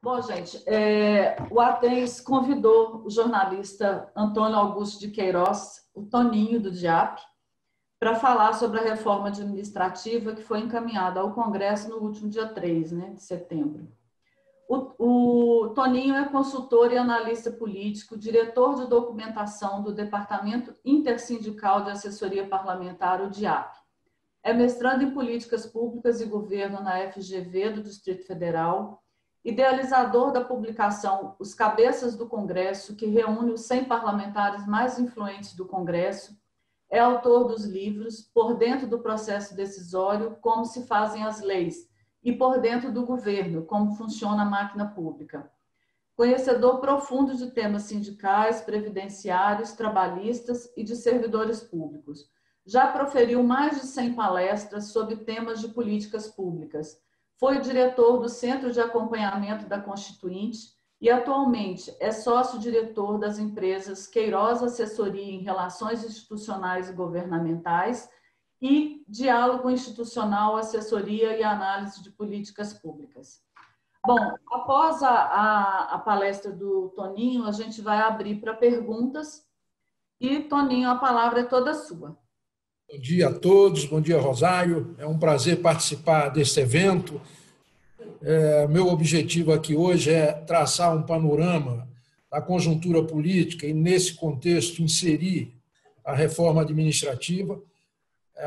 Bom, gente, o Atenas convidou o jornalista Antônio Augusto de Queiroz, o Toninho do DIAP, para falar sobre a reforma administrativa que foi encaminhada ao Congresso no último dia 3, né, de setembro. O Toninho é consultor e analista político, diretor de documentação do Departamento Intersindical de Assessoria Parlamentar, o DIAP. É mestrando em Políticas Públicas e Governo na FGV do Distrito Federal, idealizador da publicação Os Cabeças do Congresso, que reúne os 100 parlamentares mais influentes do Congresso, é autor dos livros Por Dentro do Processo Decisório, Como se Fazem as Leis, e Por Dentro do Governo, Como Funciona a Máquina Pública. Conhecedor profundo de temas sindicais, previdenciários, trabalhistas e de servidores públicos. Já proferiu mais de 100 palestras sobre temas de políticas públicas. Foi diretor do Centro de Acompanhamento da Constituinte e atualmente é sócio-diretor das empresas Queiroz Assessoria em Relações Institucionais e Governamentais e Diálogo Institucional, Assessoria e Análise de Políticas Públicas. Bom, após a palestra do Toninho, a gente vai abrir para perguntas e, Toninho, a palavra é toda sua. Bom dia a todos, bom dia, Rosário. É um prazer participar desse evento. Meu objetivo aqui hoje é traçar um panorama da conjuntura política e, nesse contexto, inserir a reforma administrativa.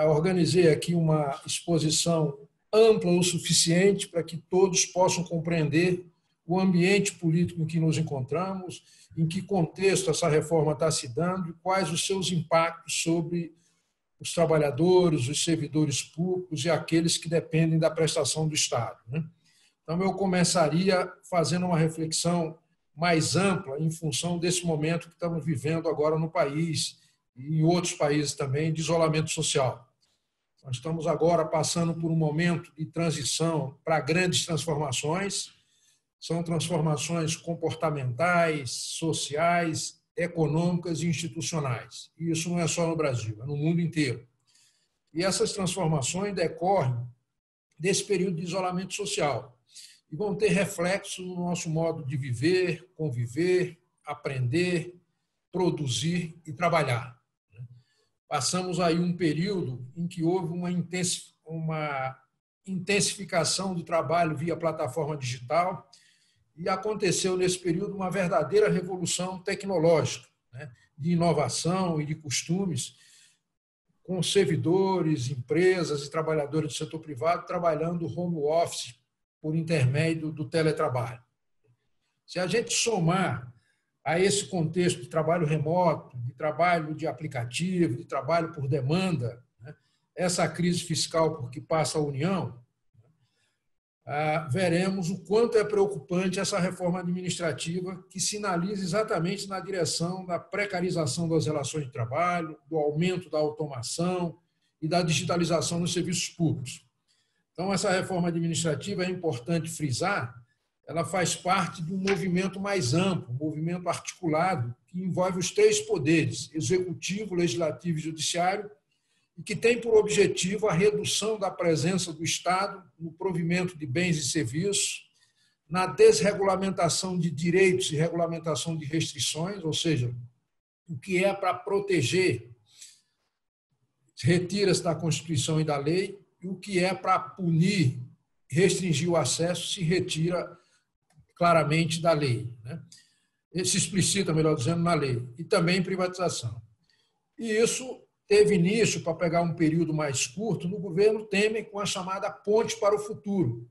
Organizei aqui uma exposição ampla o suficiente para que todos possam compreender o ambiente político em que nos encontramos, em que contexto essa reforma está se dando e quais os seus impactos sobre os trabalhadores, os servidores públicos e aqueles que dependem da prestação do Estado. Então, eu começaria fazendo uma reflexão mais ampla em função desse momento que estamos vivendo agora no país e em outros países também, de isolamento social. Nós estamos agora passando por um momento de transição para grandes transformações. São transformações comportamentais, sociais, econômicas e institucionais. E isso não é só no Brasil, é no mundo inteiro. E essas transformações decorrem desse período de isolamento social e vão ter reflexo no nosso modo de viver, conviver, aprender, produzir e trabalhar. Passamos aí um período em que houve uma intensificação do trabalho via plataforma digital e aconteceu nesse período uma verdadeira revolução tecnológica, de inovação e de costumes, com servidores, empresas e trabalhadores do setor privado trabalhando home office por intermédio do teletrabalho. Se a gente somar a esse contexto de trabalho remoto, de trabalho de aplicativo, de trabalho por demanda, essa crise fiscal por que passa a União, veremos o quanto é preocupante essa reforma administrativa que sinaliza exatamente na direção da precarização das relações de trabalho, do aumento da automação e da digitalização dos serviços públicos. Então, essa reforma administrativa, é importante frisar, ela faz parte de um movimento mais amplo, um movimento articulado, que envolve os três poderes, executivo, legislativo e judiciário, e que tem por objetivo a redução da presença do Estado no provimento de bens e serviços, na desregulamentação de direitos e regulamentação de restrições, ou seja, o que é para proteger retira-se da Constituição e da lei, e o que é para punir, restringir o acesso, se retira claramente da lei. Se explicita, melhor dizendo, na lei. E também privatização. E isso teve início, para pegar um período mais curto, no governo Temer, com a chamada Ponte para o Futuro,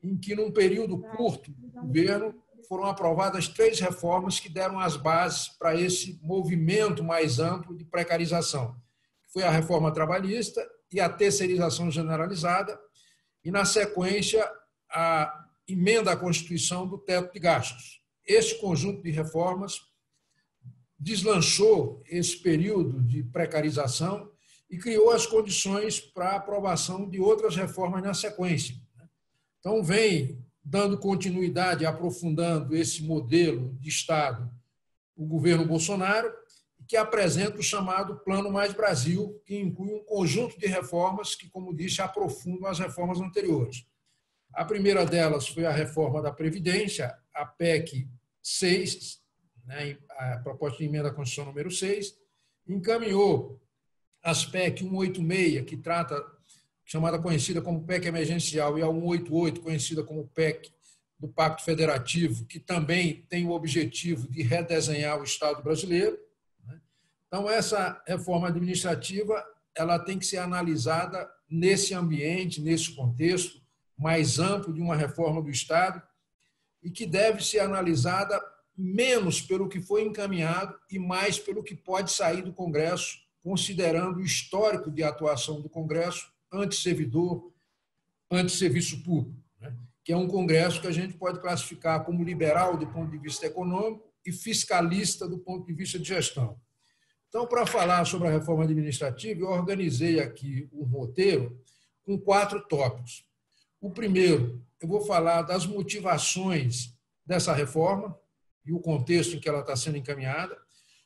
em que, num período curto do governo, foram aprovadas 3 reformas que deram as bases para esse movimento mais amplo de precarização. Foi a reforma trabalhista e a terceirização generalizada, e, na sequência, a emenda à Constituição do teto de gastos. Este conjunto de reformas deslanchou esse período de precarização e criou as condições para a aprovação de outras reformas na sequência. Então, vem dando continuidade, aprofundando esse modelo de Estado, o governo Bolsonaro, que apresenta o chamado Plano Mais Brasil, que inclui um conjunto de reformas que, como disse, aprofundam as reformas anteriores. A primeira delas foi a reforma da Previdência, a PEC 6, né, a proposta de emenda à Constituição número 6, encaminhou as PEC 186, que trata, conhecida como PEC emergencial, e a 188, conhecida como PEC do Pacto Federativo, que também tem o objetivo de redesenhar o Estado brasileiro. Então, essa reforma administrativa ela tem que ser analisada nesse ambiente, nesse contexto mais amplo de uma reforma do Estado e que deve ser analisada menos pelo que foi encaminhado e mais pelo que pode sair do Congresso, considerando o histórico de atuação do Congresso antisservidor, antisserviço público, né? Que é um Congresso que a gente pode classificar como liberal do ponto de vista econômico e fiscalista do ponto de vista de gestão. Então, para falar sobre a reforma administrativa, eu organizei aqui um roteiro com 4 tópicos. O primeiro, eu vou falar das motivações dessa reforma e o contexto em que ela está sendo encaminhada.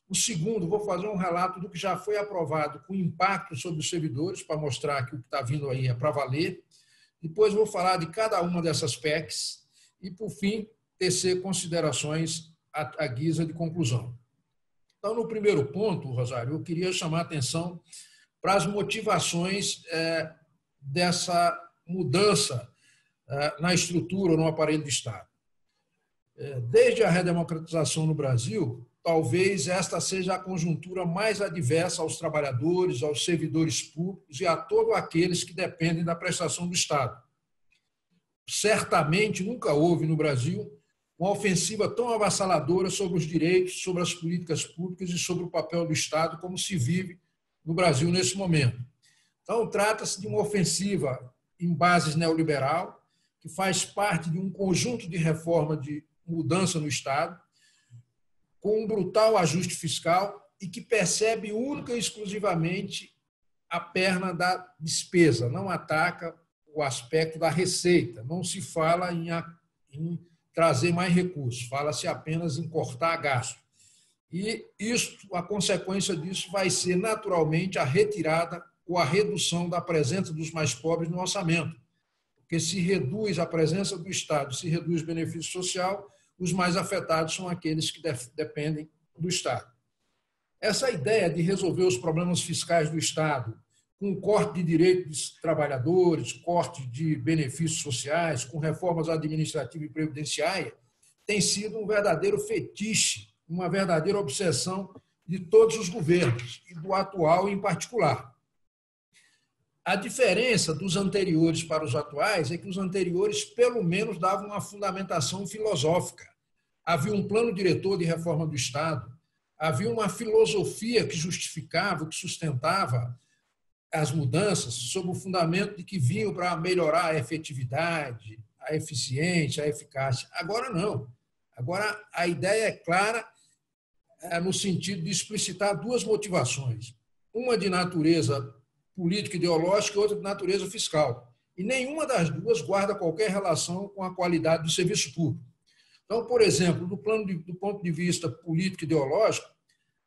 O segundo, vou fazer um relato do que já foi aprovado com impacto sobre os servidores, para mostrar que o que está vindo aí é para valer. Depois vou falar de cada uma dessas PECs e, por fim, tecer considerações à guisa de conclusão. Então, no primeiro ponto, Rosário, eu queria chamar a atenção para as motivações dessa mudança na estrutura ou no aparelho do Estado. Desde a redemocratização no Brasil, talvez esta seja a conjuntura mais adversa aos trabalhadores, aos servidores públicos e a todos aqueles que dependem da prestação do Estado. Certamente nunca houve no Brasil uma ofensiva tão avassaladora sobre os direitos, sobre as políticas públicas e sobre o papel do Estado como se vive no Brasil nesse momento. Então, trata-se de uma ofensiva em bases neoliberal, que faz parte de um conjunto de reforma de mudança no Estado, com um brutal ajuste fiscal e que percebe única e exclusivamente a perna da despesa, não ataca o aspecto da receita, não se fala em trazer mais recursos, fala-se apenas em cortar gasto. E isso, a consequência disso vai ser naturalmente a retirada ou a redução da presença dos mais pobres no orçamento, porque se reduz a presença do Estado, se reduz o benefício social, os mais afetados são aqueles que dependem do Estado. Essa ideia de resolver os problemas fiscais do Estado com corte de direitos dos trabalhadores, corte de benefícios sociais, com reformas administrativas e previdenciárias, tem sido um verdadeiro fetiche, uma verdadeira obsessão de todos os governos, e do atual em particular. A diferença dos anteriores para os atuais é que os anteriores, pelo menos, davam uma fundamentação filosófica. Havia um plano diretor de reforma do Estado, havia uma filosofia que justificava, que sustentava as mudanças sob o fundamento de que vinham para melhorar a efetividade, a eficiência, a eficácia. Agora não. Agora a ideia é clara no sentido de explicitar 2 motivações. Uma de natureza política ideológica e outra de natureza fiscal. E nenhuma das 2 guarda qualquer relação com a qualidade do serviço público. Então, por exemplo, do ponto de vista político ideológico,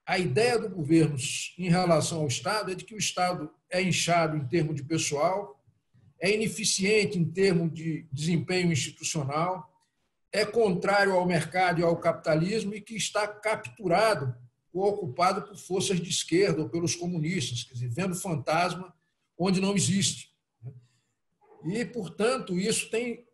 a ideia do governo em relação ao Estado é de que o Estado é inchado em termos de pessoal, é ineficiente em termos de desempenho institucional, é contrário ao mercado e ao capitalismo e que está capturado ou ocupado por forças de esquerda ou pelos comunistas, quer dizer, vendo fantasma onde não existe. E, portanto, isso tem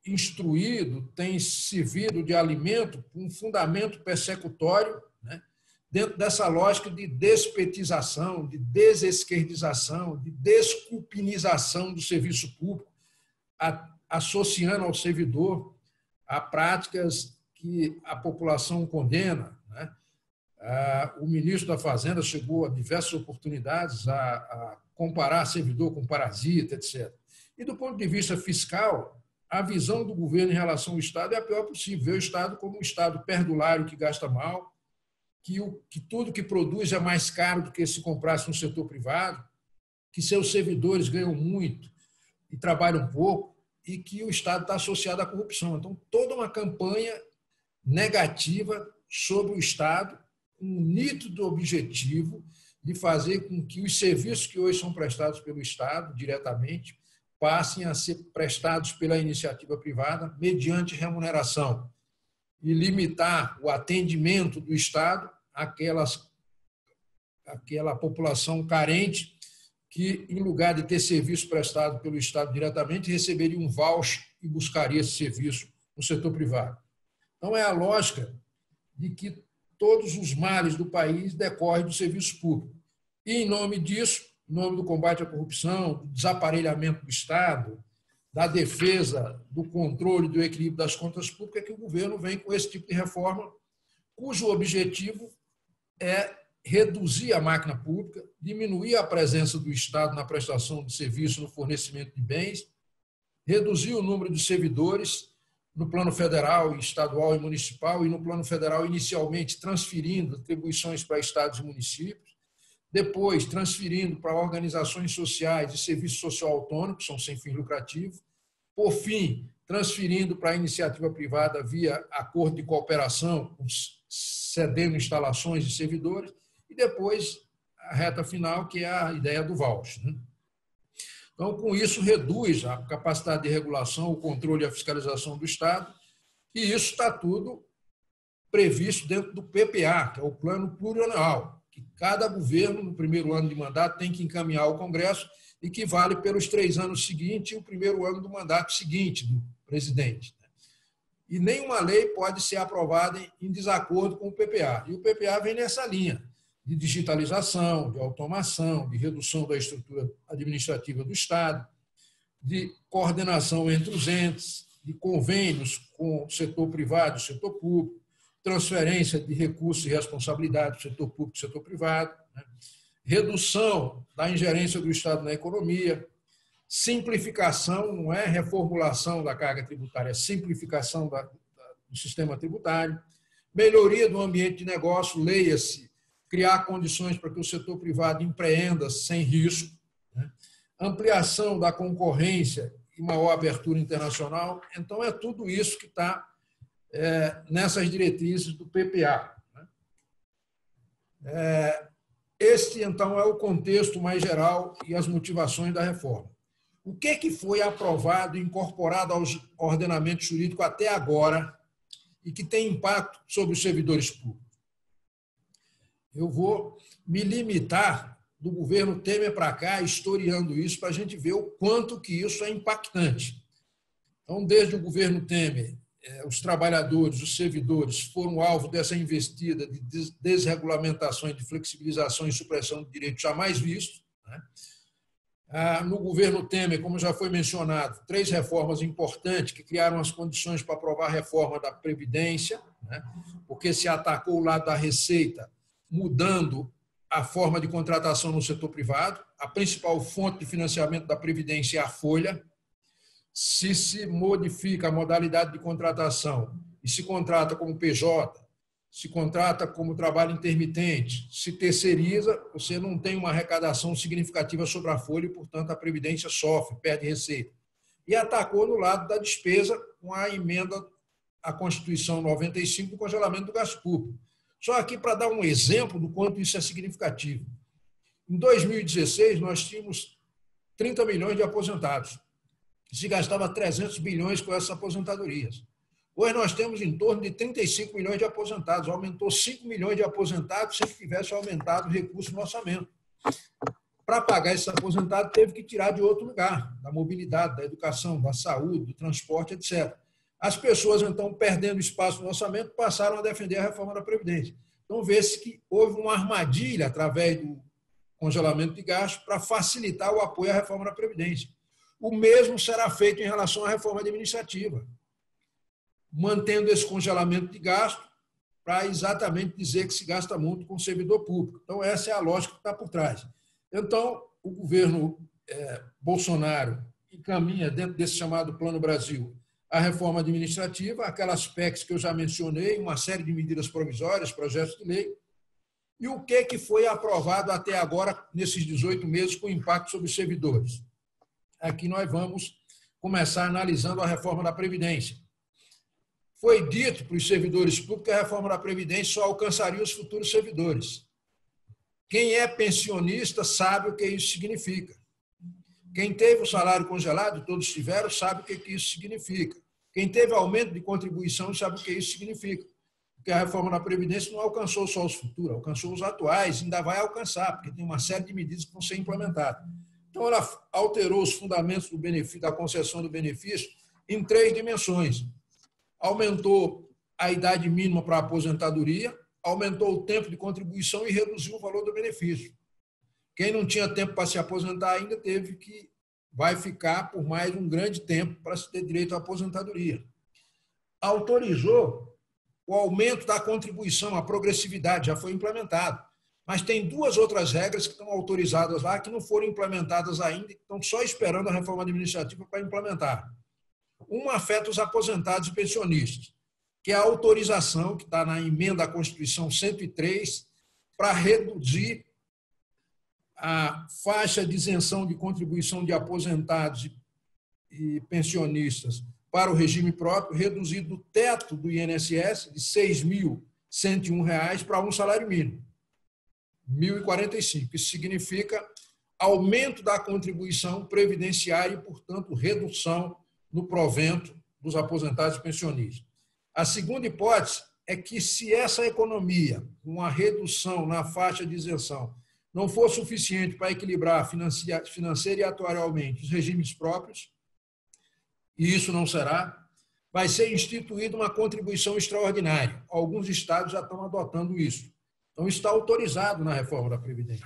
instruído, tem servido de alimento para um fundamento persecutório, né, dentro dessa lógica de despetização, de desesquerdização, de desculpinização do serviço público, associando ao servidor a práticas que a população condena, né? O ministro da Fazenda chegou a diversas oportunidades a comparar servidor com parasita, etc. E, do ponto de vista fiscal, a visão do governo em relação ao Estado é a pior possível. Vê o Estado como um Estado perdulário que gasta mal, que tudo que produz é mais caro do que se comprasse no setor privado, que seus servidores ganham muito e trabalham pouco, e que o Estado está associado à corrupção. Então, toda uma campanha negativa sobre o Estado, com um nítido objetivo de fazer com que os serviços que hoje são prestados pelo Estado, diretamente, passem a ser prestados pela iniciativa privada mediante remuneração e limitar o atendimento do Estado àquela população carente que, em lugar de ter serviço prestado pelo Estado diretamente, receberia um voucher e buscaria esse serviço no setor privado. Então, é a lógica de que todos os males do país decorrem do serviço público. E, em nome disso, em nome do combate à corrupção, do desaparelhamento do Estado, da defesa do controle do equilíbrio das contas públicas, é que o governo vem com esse tipo de reforma, cujo objetivo é reduzir a máquina pública, diminuir a presença do Estado na prestação de serviço, no fornecimento de bens, reduzir o número de servidores no plano federal, estadual e municipal, e no plano federal, inicialmente transferindo atribuições para estados e municípios, depois transferindo para organizações sociais e serviço social autônomo, que são sem fins lucrativos, por fim, transferindo para a iniciativa privada via acordo de cooperação, cedendo instalações e servidores, e depois a reta final, que é a ideia do voucher. Então, com isso, reduz a capacidade de regulação, o controle e a fiscalização do Estado, e isso está tudo previsto dentro do PPA, que é o Plano Plurianual, que cada governo, no primeiro ano de mandato, tem que encaminhar ao Congresso e que vale pelos 3 anos seguintes e o primeiro ano do mandato seguinte do presidente. E nenhuma lei pode ser aprovada em desacordo com o PPA. E o PPA vem nessa linha de digitalização, de automação, de redução da estrutura administrativa do Estado, de coordenação entre os entes, de convênios com o setor privado e o setor público, transferência de recursos e responsabilidade do setor público e do setor privado, redução da ingerência do Estado na economia, simplificação, não é reformulação da carga tributária, é simplificação do sistema tributário, melhoria do ambiente de negócio, leia-se, criar condições para que o setor privado empreenda sem risco, ampliação da concorrência e maior abertura internacional. Então, é tudo isso que está nessas diretrizes do PPA. Este, então, é o contexto mais geral e as motivações da reforma. O que foi aprovado e incorporado ao ordenamento jurídico até agora e que tem impacto sobre os servidores públicos? Eu vou me limitar do governo Temer para cá, historiando isso, para a gente ver o quanto que isso é impactante. Então, desde o governo Temer, os trabalhadores, os servidores foram alvo dessa investida de desregulamentação, de flexibilização e supressão de direitos jamais vistos. No governo Temer, como já foi mencionado, 3 reformas importantes que criaram as condições para aprovar a reforma da Previdência, porque se atacou o lado da Receita, mudando a forma de contratação no setor privado. A principal fonte de financiamento da Previdência é a folha. Se modifica a modalidade de contratação e se contrata como PJ, se contrata como trabalho intermitente, se terceiriza, você não tem uma arrecadação significativa sobre a folha e, portanto, a Previdência sofre, perde receita. E atacou no lado da despesa com a emenda à Constituição 95 do congelamento do gasto público. Só aqui para dar um exemplo do quanto isso é significativo. Em 2016, nós tínhamos 30 milhões de aposentados. Se gastava 300 bilhões com essas aposentadorias. Hoje nós temos em torno de 35 milhões de aposentados. Aumentou 5 milhões de aposentados sem que tivesse aumentado o recurso no orçamento. Para pagar esses aposentados, teve que tirar de outro lugar, da mobilidade, da educação, da saúde, do transporte, etc. As pessoas, então, perdendo espaço no orçamento, passaram a defender a reforma da Previdência. Então, vê-se que houve uma armadilha através do congelamento de gastos para facilitar o apoio à reforma da Previdência. O mesmo será feito em relação à reforma administrativa, mantendo esse congelamento de gasto para exatamente dizer que se gasta muito com o servidor público. Então, essa é a lógica que está por trás. Então, o governo Bolsonaro encaminha, dentro desse chamado Plano Brasil, a reforma administrativa, aquelas PECs que eu já mencionei, uma série de medidas provisórias, projetos de lei, e o que foi aprovado até agora, nesses 18 meses, com impacto sobre os servidores. Aqui nós vamos começar analisando a reforma da Previdência. Foi dito para os servidores públicos que a reforma da Previdência só alcançaria os futuros servidores. Quem é pensionista sabe o que isso significa. Quem teve o salário congelado, todos tiveram, sabe o que isso significa. Quem teve aumento de contribuição sabe o que isso significa. Porque a reforma da Previdência não alcançou só os futuros, alcançou os atuais, ainda vai alcançar, porque tem uma série de medidas que vão ser implementadas. Então, ela alterou os fundamentos do benefício, da concessão do benefício em 3 dimensões. Aumentou a idade mínima para a aposentadoria, aumentou o tempo de contribuição e reduziu o valor do benefício. Quem não tinha tempo para se aposentar ainda vai ficar por mais um grande tempo para se ter direito à aposentadoria. Autorizou o aumento da contribuição, a progressividade, já foi implementado. Mas tem 2 outras regras que estão autorizadas lá, que não foram implementadas ainda, que estão só esperando a reforma administrativa para implementar. Uma afeta os aposentados e pensionistas, que é a autorização, que está na emenda à Constituição 103, para reduzir a faixa de isenção de contribuição de aposentados e pensionistas para o regime próprio, reduzido do teto do INSS de R$ 6.101 para um salário mínimo, R$ 1.045. Isso significa aumento da contribuição previdenciária e, portanto, redução no provento dos aposentados e pensionistas. A segunda hipótese é que, se essa economia, uma redução na faixa de isenção, não for suficiente para equilibrar financeira e atuarialmente os regimes próprios, e isso não será, vai ser instituída uma contribuição extraordinária. Alguns estados já estão adotando isso. Então, está autorizado na reforma da Previdência.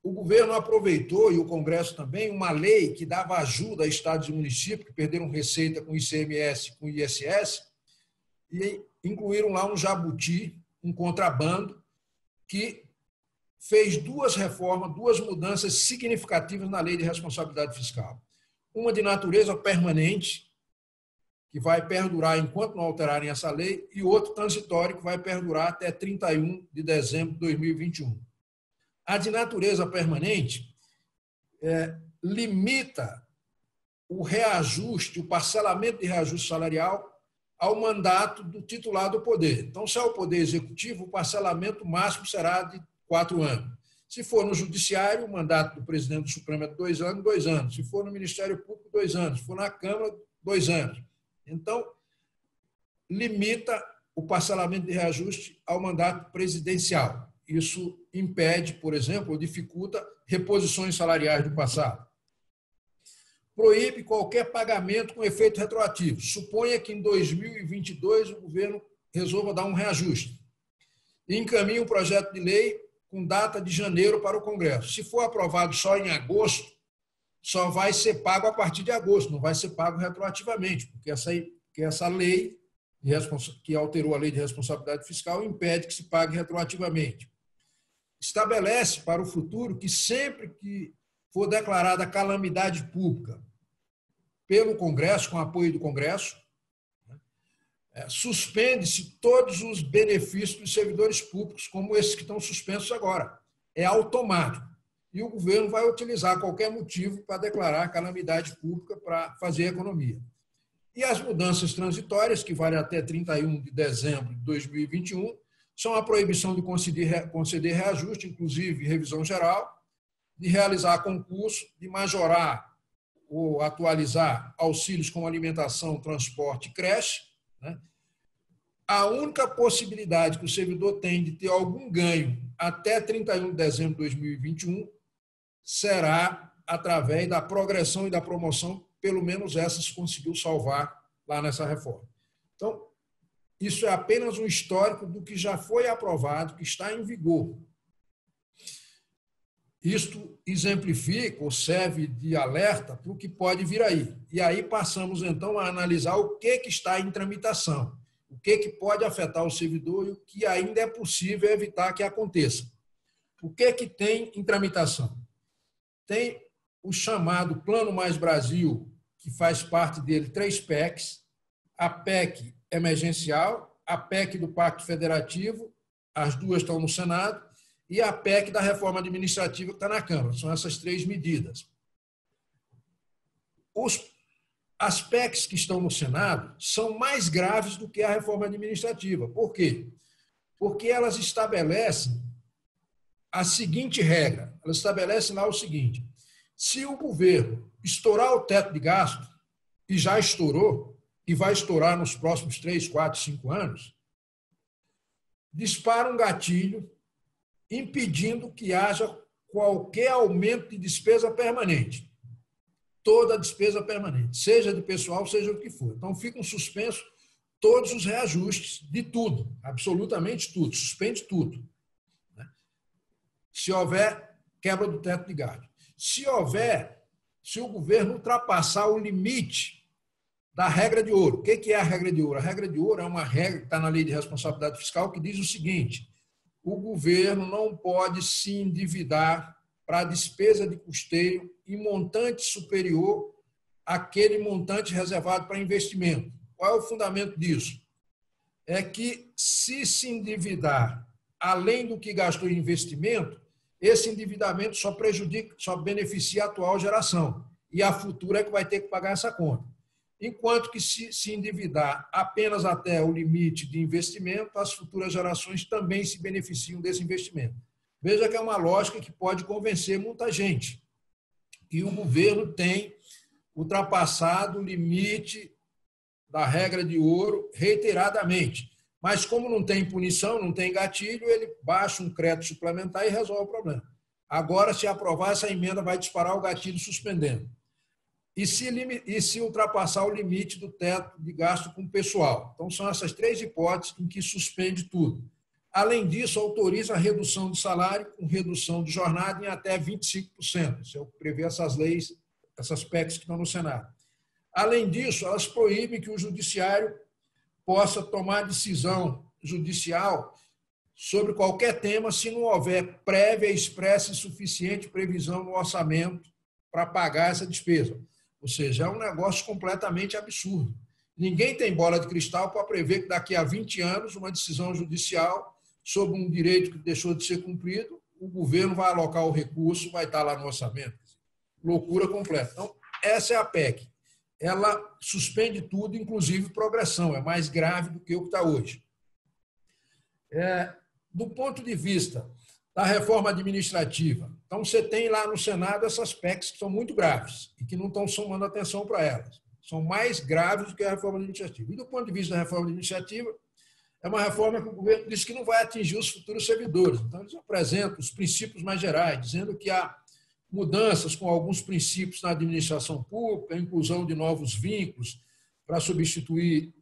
O governo aproveitou, e o Congresso também, uma lei que dava ajuda a estados e municípios que perderam receita com ICMS e com ISS, e incluíram lá um jabuti, um contrabando, que fez 2 reformas, 2 mudanças significativas na lei de responsabilidade fiscal. Uma de natureza permanente, que vai perdurar enquanto não alterarem essa lei, e outro transitório, que vai perdurar até 31 de dezembro de 2021. A de natureza permanente limita o reajuste, o parcelamento de reajuste salarial ao mandato do titular do poder. Então, se é o Poder Executivo, o parcelamento máximo será de 4 anos. Se for no Judiciário, o mandato do presidente do Supremo é de 2 anos, 2 anos. Se for no Ministério Público, 2 anos. Se for na Câmara, 2 anos. Então, limita o parcelamento de reajuste ao mandato presidencial. Isso impede, por exemplo, ou dificulta reposições salariais do passado. Proíbe qualquer pagamento com efeito retroativo. Suponha que em 2022 o governo resolva dar um reajuste. E encaminha um projeto de lei com data de janeiro para o Congresso. Se for aprovado só em agosto, só vai ser pago a partir de agosto, não vai ser pago retroativamente, porque essa lei que alterou a lei de responsabilidade fiscal impede que se pague retroativamente. Estabelece para o futuro que sempre que for declarada calamidade pública pelo Congresso, com apoio do Congresso, suspende-se todos os benefícios dos servidores públicos, como esses que estão suspensos agora. É automático. E o governo vai utilizar qualquer motivo para declarar calamidade pública para fazer economia. E as mudanças transitórias, que valem até 31 de dezembro de 2021, são a proibição de conceder reajuste, inclusive revisão geral, de realizar concurso, de majorar ou atualizar auxílios como alimentação, transporte e creche. A única possibilidade que o servidor tem de ter algum ganho até 31 de dezembro de 2021 será através da progressão e da promoção, pelo menos essas conseguiu salvar lá nessa reforma. Então, isso é apenas um histórico do que já foi aprovado, que está em vigor. Isto exemplifica ou serve de alerta para o que pode vir aí. E aí passamos, então, a analisar o que está em tramitação, o que pode afetar o servidor e o que ainda é possível evitar que aconteça. O que tem em tramitação? Tem o chamado Plano Mais Brasil, que faz parte dele 3 PECs, a PEC emergencial, a PEC do Pacto Federativo, as 2 estão no Senado, e a PEC da reforma administrativa que está na Câmara. São essas 3 medidas. As PECs que estão no Senado são mais graves do que a reforma administrativa. Por quê? Porque elas estabelecem a seguinte regra. Elas estabelecem lá o seguinte: Se o governo estourar o teto de gasto, e já estourou, e vai estourar nos próximos 3, 4, 5 anos, dispara um gatilho impedindo que haja qualquer aumento de despesa permanente. Toda a despesa permanente, seja de pessoal, seja o que for. Então, ficam suspensos todos os reajustes de tudo, absolutamente tudo, suspende tudo. Se houver quebra do teto de gasto. Se o governo ultrapassar o limite da regra de ouro. O que é a regra de ouro? A regra de ouro é uma regra que está na Lei de Responsabilidade Fiscal que diz o seguinte: o governo não pode se endividar para a despesa de custeio em montante superior àquele montante reservado para investimento. Qual é o fundamento disso? É que, se endividar além do que gastou em investimento, esse endividamento só prejudica, só beneficia a atual geração. E a futura é que vai ter que pagar essa conta. Enquanto que, se endividar apenas até o limite de investimento, as futuras gerações também se beneficiam desse investimento. Veja que é uma lógica que pode convencer muita gente. E o governo tem ultrapassado o limite da regra de ouro reiteradamente. Mas, como não tem punição, não tem gatilho, ele baixa um crédito suplementar e resolve o problema. Agora, se aprovar, essa emenda vai disparar o gatilho suspendendo. E se ultrapassar o limite do teto de gasto com o pessoal. Então, são essas 3 hipóteses em que suspende tudo. Além disso, autoriza a redução de salário com redução de jornada em até 25%. Isso é o que prevê essas leis, essas PECs que estão no Senado. Além disso, elas proíbem que o judiciário possa tomar decisão judicial sobre qualquer tema se não houver prévia, expressa e suficiente previsão no orçamento para pagar essa despesa. Ou seja, é um negócio completamente absurdo. Ninguém tem bola de cristal para prever que daqui a 20 anos uma decisão judicial sobre um direito que deixou de ser cumprido, o governo vai alocar o recurso, vai estar lá no orçamento. Loucura completa. Então, essa é a PEC. Ela suspende tudo, inclusive progressão. É mais grave do que o que está hoje. Do ponto de vista da reforma administrativa, então você tem lá no Senado essas PECs que são muito graves e que não estão chamando atenção para elas. São mais graves do que a reforma administrativa. E do ponto de vista da reforma administrativa, é uma reforma que o governo diz que não vai atingir os futuros servidores. Então, eles apresentam os princípios mais gerais, dizendo que há mudanças com alguns princípios na administração pública, a inclusão de novos vínculos para substituir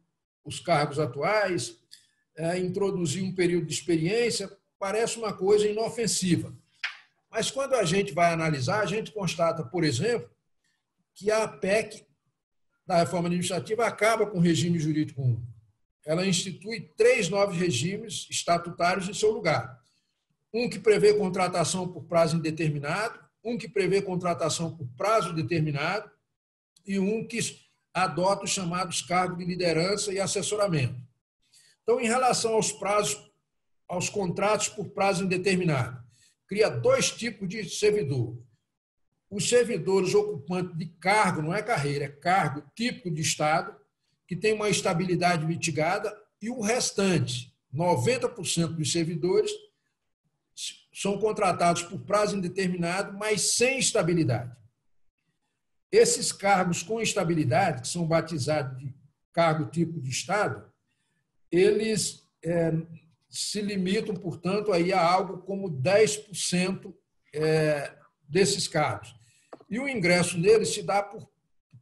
os cargos atuais, introduzir um período de experiência, parece uma coisa inofensiva. Mas, quando a gente vai analisar, a gente constata, por exemplo, que a PEC da reforma administrativa acaba com o regime jurídico único. Ela institui 3 novos regimes estatutários em seu lugar. Um que prevê contratação por prazo indeterminado, um que prevê contratação por prazo determinado e um que adota os chamados cargos de liderança e assessoramento. Então, em relação aos prazos, aos contratos por prazo indeterminado, cria 2 tipos de servidor. Os servidores ocupantes de cargo, não é carreira, é cargo típico de Estado, que tem uma estabilidade mitigada, e o restante, 90% dos servidores, são contratados por prazo indeterminado, mas sem estabilidade. Esses cargos com estabilidade, que são batizados de cargo típico de Estado, eles se limitam, portanto, aí a algo como 10% desses cargos. E o ingresso neles se dá por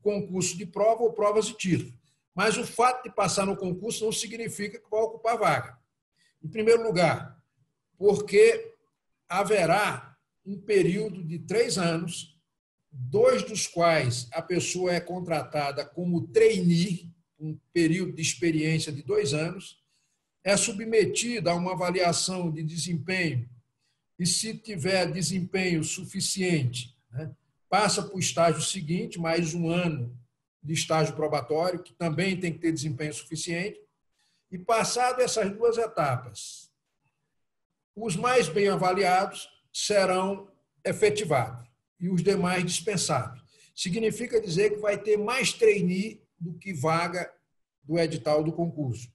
concurso de prova ou provas de título. Mas o fato de passar no concurso não significa que vai ocupar vaga. Em primeiro lugar, porque haverá um período de 3 anos, 2 dos quais a pessoa é contratada como trainee, um período de experiência de 2 anos, é submetida a uma avaliação de desempenho e, se tiver desempenho suficiente, passa para o estágio seguinte, mais 1 ano de estágio probatório, que também tem que ter desempenho suficiente, e, passado essas 2 etapas, os mais bem avaliados serão efetivados e os demais dispensados. Significa dizer que vai ter mais trainee do que vaga do edital do concurso.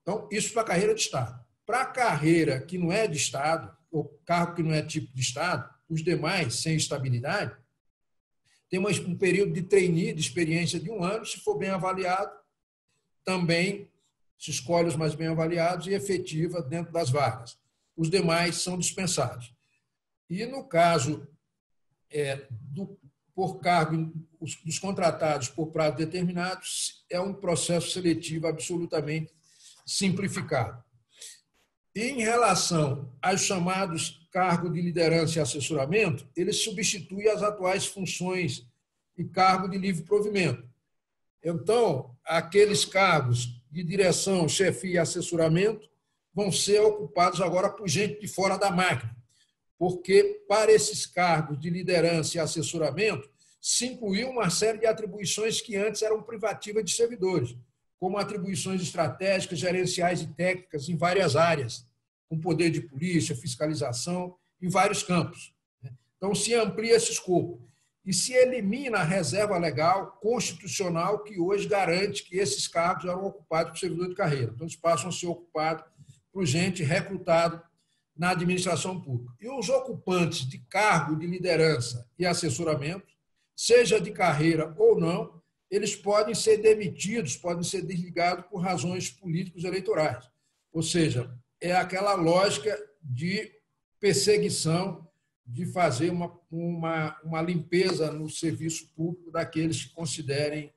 Então, isso para a carreira de Estado. Para a carreira que não é de Estado, ou cargo que não é tipo de Estado, Os demais, sem estabilidade, tem um período de trainee, de experiência de 1 ano, se for bem avaliado, também se escolhe os mais bem avaliados e efetiva dentro das vagas. Os demais são dispensados. E, no caso por cargo dos contratados por prazo determinado, é um processo seletivo absolutamente simplificado. E, em relação aos chamados cargos de liderança e assessoramento, ele substitui as atuais funções e cargo de livre provimento. Então, aqueles cargos de direção, chefia e assessoramento vão ser ocupados agora por gente de fora da máquina, porque para esses cargos de liderança e assessoramento se incluiu uma série de atribuições que antes eram privativas de servidores, como atribuições estratégicas, gerenciais e técnicas em várias áreas, com poder de polícia, fiscalização, em vários campos. Então, se amplia esse escopo e se elimina a reserva legal constitucional que hoje garante que esses cargos eram ocupados por servidor de carreira. Então, eles passam a ser ocupados por gente recrutada na administração pública. E os ocupantes de cargo de liderança e assessoramento, seja de carreira ou não, eles podem ser demitidos, podem ser desligados por razões políticos eleitorais. Ou seja, é aquela lógica de perseguição, de fazer uma limpeza no serviço público daqueles que considerem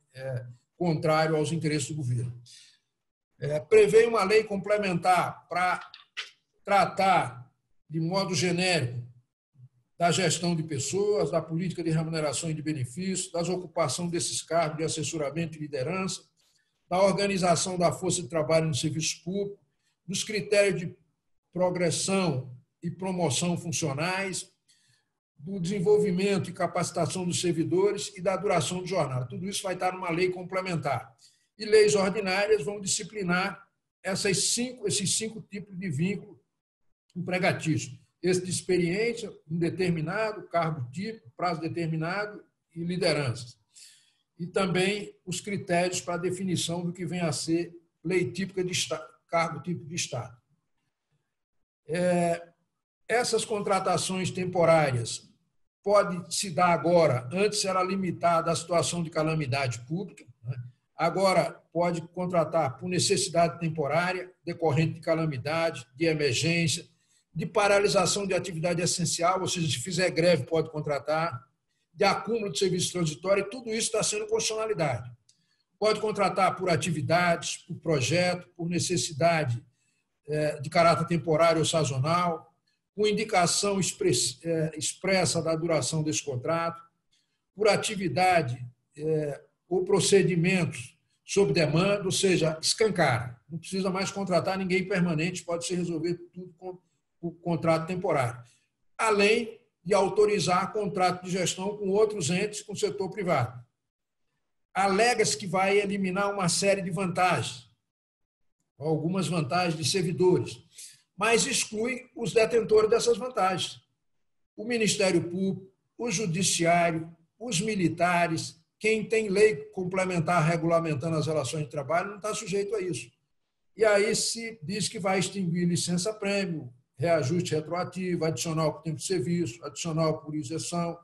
contrário aos interesses do governo. Prevê uma lei complementar para tratar, de modo genérico, da gestão de pessoas, da política de remuneração e de benefícios, da ocupação desses cargos de assessoramento e liderança, da organização da força de trabalho no serviço público, dos critérios de progressão e promoção funcionais, do desenvolvimento e capacitação dos servidores e da duração de jornada. Tudo isso vai estar numa lei complementar. E leis ordinárias vão disciplinar esses cinco tipos de vínculo empregatício. Esse de experiência, indeterminado, cargo tipo, prazo determinado e lideranças. E também os critérios para a definição do que vem a ser lei típica de Estado, cargo típico de Estado. Essas contratações temporárias podem se dar agora, antes era limitada à situação de calamidade pública, né? Agora pode contratar por necessidade temporária, decorrente de calamidade, de emergência, de paralisação de atividade essencial, ou seja, se fizer greve pode contratar, de acúmulo de serviço transitório, e tudo isso está sendo constitucionalidade. Pode contratar por atividades, por projeto, por necessidade de caráter temporário ou sazonal, com indicação expressa da duração desse contrato, por atividade ou procedimentos sob demanda, ou seja, escancara. Não precisa mais contratar ninguém permanente, pode ser resolvido tudo com o contrato temporário. Além de autorizar contrato de gestão com outros entes, com o setor privado. Alega-se que vai eliminar uma série de vantagens, algumas vantagens de servidores, mas exclui os detentores dessas vantagens. O Ministério Público, o Judiciário, os militares, quem tem lei complementar regulamentando as relações de trabalho não está sujeito a isso. E aí se diz que vai extinguir licença-prêmio, reajuste retroativo, adicional por tempo de serviço, adicional por isenção,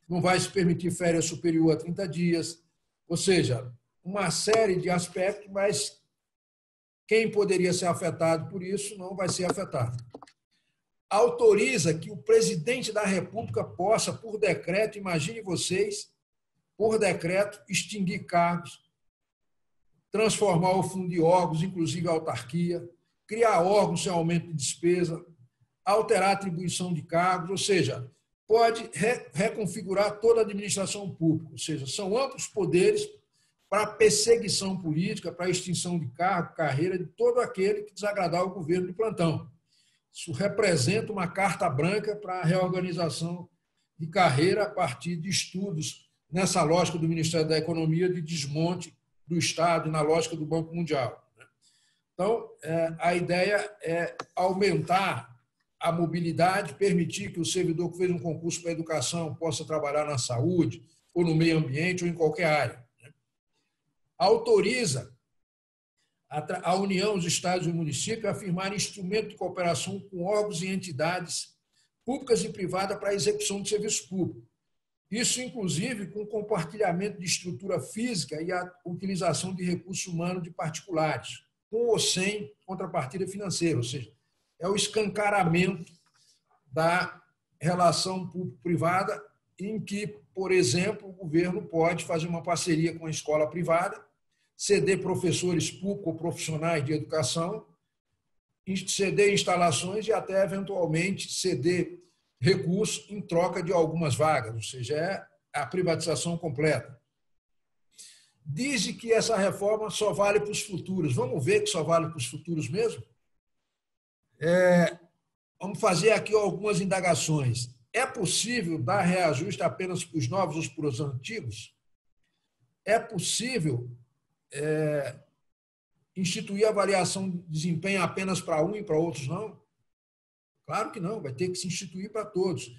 não vai se permitir férias superior a 30 dias, ou seja, uma série de aspectos, mas quem poderia ser afetado por isso não vai ser afetado. Autoriza que o presidente da República possa, por decreto, imagine vocês, por decreto, extinguir cargos, transformar o fundo de órgãos, inclusive a autarquia, criar órgãos sem aumento de despesa, alterar a atribuição de cargos, ou seja, pode reconfigurar toda a administração pública, ou seja, são amplos poderes para perseguição política, para extinção de cargo, carreira de todo aquele que desagradar o governo de plantão. Isso representa uma carta branca para a reorganização de carreira a partir de estudos nessa lógica do Ministério da Economia de desmonte do Estado e na lógica do Banco Mundial. Então, a ideia é aumentar a mobilidade, permitir que o servidor que fez um concurso para a educação possa trabalhar na saúde, ou no meio ambiente, ou em qualquer área. Autoriza a União, os estados e o município a firmar instrumento de cooperação com órgãos e entidades públicas e privadas para a execução de serviço público. Isso, inclusive, com compartilhamento de estrutura física e a utilização de recursos humanos de particulares, com ou sem contrapartida financeira, ou seja, é o escancaramento da relação público-privada, em que, por exemplo, o governo pode fazer uma parceria com a escola privada, ceder professores públicos ou profissionais de educação, ceder instalações e até, eventualmente, ceder recursos em troca de algumas vagas, ou seja, é a privatização completa. Dizem que essa reforma só vale para os futuros. Vamos ver que só vale para os futuros mesmo? Vamos fazer aqui algumas indagações. É possível dar reajuste apenas para os novos ou para os antigos? É possível instituir avaliação de desempenho apenas para um e para outros não? Claro que não, vai ter que se instituir para todos.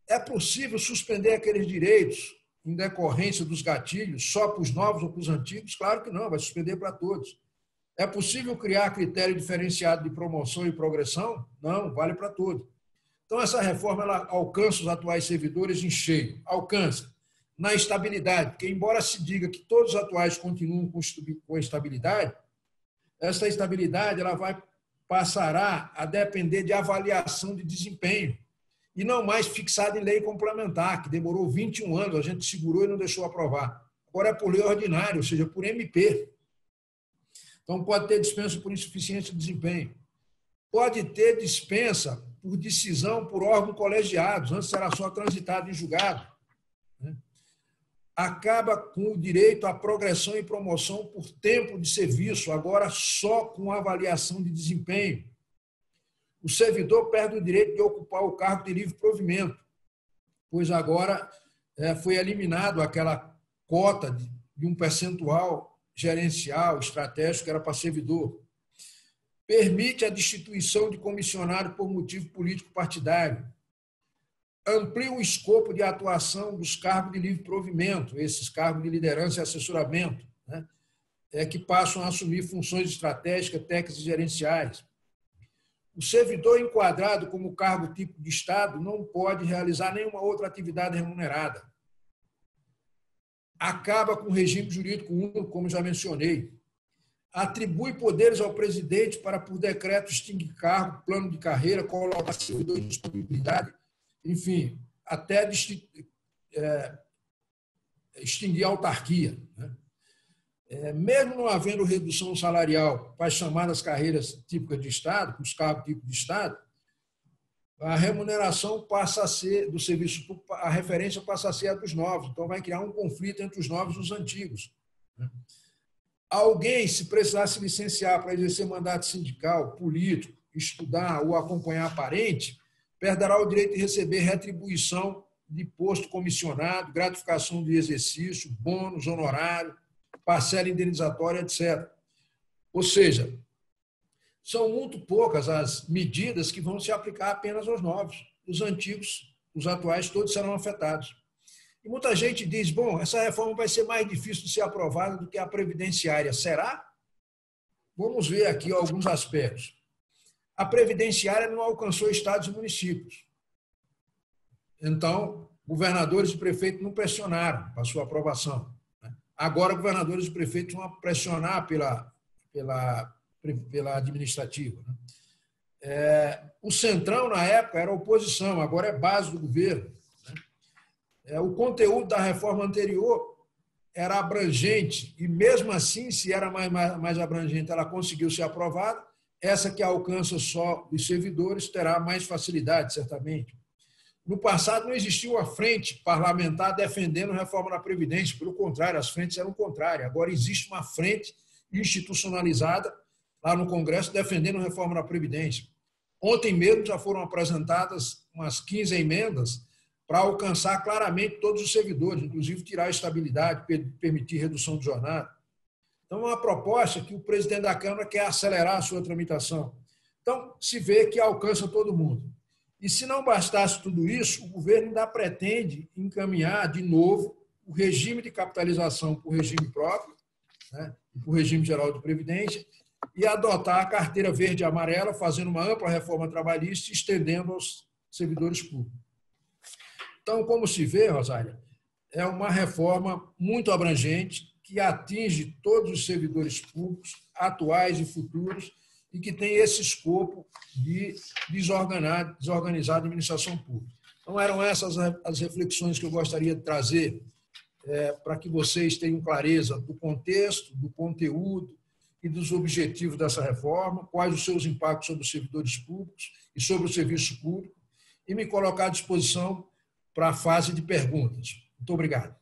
É possível suspender aqueles direitos em decorrência dos gatilhos só para os novos ou para os antigos? Claro que não, vai suspender para todos. É possível criar critério diferenciado de promoção e progressão? Não, vale para todos. Então, essa reforma ela alcança os atuais servidores em cheio. Alcança na estabilidade, porque, embora se diga que todos os atuais continuam com estabilidade, essa estabilidade ela passará a depender de avaliação de desempenho e não mais fixada em lei complementar, que demorou 21 anos, a gente segurou e não deixou aprovar. Agora é por lei ordinária, ou seja, por MP. Então, pode ter dispensa por insuficiência de desempenho. Pode ter dispensa por decisão por órgão colegiado, antes era só transitado em julgado. Acaba com o direito à progressão e promoção por tempo de serviço, agora só com avaliação de desempenho. O servidor perde o direito de ocupar o cargo de livre provimento, pois agora foi eliminado aquela cota de um percentual gerencial, estratégico, que era para servidor. Permite a destituição de comissionário por motivo político partidário. Amplia o escopo de atuação dos cargos de livre provimento, esses cargos de liderança e assessoramento, né, que passam a assumir funções estratégicas, técnicas e gerenciais. O servidor enquadrado como cargo tipo de Estado não pode realizar nenhuma outra atividade remunerada. Acaba com o regime jurídico único, como já mencionei. Atribui poderes ao presidente para, por decreto, extinguir cargo, plano de carreira, colocar servidor em disponibilidade, enfim, até extinguir a autarquia. Mesmo não havendo redução salarial para as chamadas carreiras típicas de Estado, os cargos típicos de Estado, a remuneração passa a ser, do serviço público, a referência passa a ser a dos novos. Então, vai criar um conflito entre os novos e os antigos. Alguém, se precisar se licenciar para exercer mandato sindical, político, estudar ou acompanhar parente, perderá o direito de receber retribuição de posto comissionado, gratificação de exercício, bônus, honorário, parcela indenizatória, etc. Ou seja, são muito poucas as medidas que vão se aplicar apenas aos novos. Os antigos, os atuais, todos serão afetados. E muita gente diz, bom, essa reforma vai ser mais difícil de ser aprovada do que a previdenciária. Será? Vamos ver aqui alguns aspectos. A previdenciária não alcançou estados e municípios. Então, governadores e prefeitos não pressionaram para a sua aprovação. Agora, governadores e prefeitos vão pressionar pela administrativa. O Centrão, na época, era oposição, agora é base do governo. O conteúdo da reforma anterior era abrangente, e mesmo assim, se era mais abrangente, ela conseguiu ser aprovada. Essa que alcança só os servidores terá mais facilidade, certamente. No passado, não existia uma frente parlamentar defendendo a reforma da Previdência. Pelo contrário, as frentes eram contrárias. Agora existe uma frente institucionalizada lá no Congresso defendendo a reforma da Previdência. Ontem mesmo já foram apresentadas umas 15 emendas para alcançar claramente todos os servidores, inclusive tirar a estabilidade, permitir redução de jornada. Então, é uma proposta que o presidente da Câmara quer acelerar a sua tramitação. Então, se vê que alcança todo mundo. E se não bastasse tudo isso, o governo ainda pretende encaminhar de novo o regime de capitalização para o regime próprio, né, para o regime geral de previdência, e adotar a carteira verde e amarela, fazendo uma ampla reforma trabalhista e estendendo aos servidores públicos. Então, como se vê, Rosália, é uma reforma muito abrangente que atinge todos os servidores públicos, atuais e futuros, e que tem esse escopo de desorganizar a administração pública. Então, eram essas as reflexões que eu gostaria de trazer para que vocês tenham clareza do contexto, do conteúdo e dos objetivos dessa reforma, quais os seus impactos sobre os servidores públicos e sobre o serviço público, e me colocar à disposição para a fase de perguntas. Muito obrigado.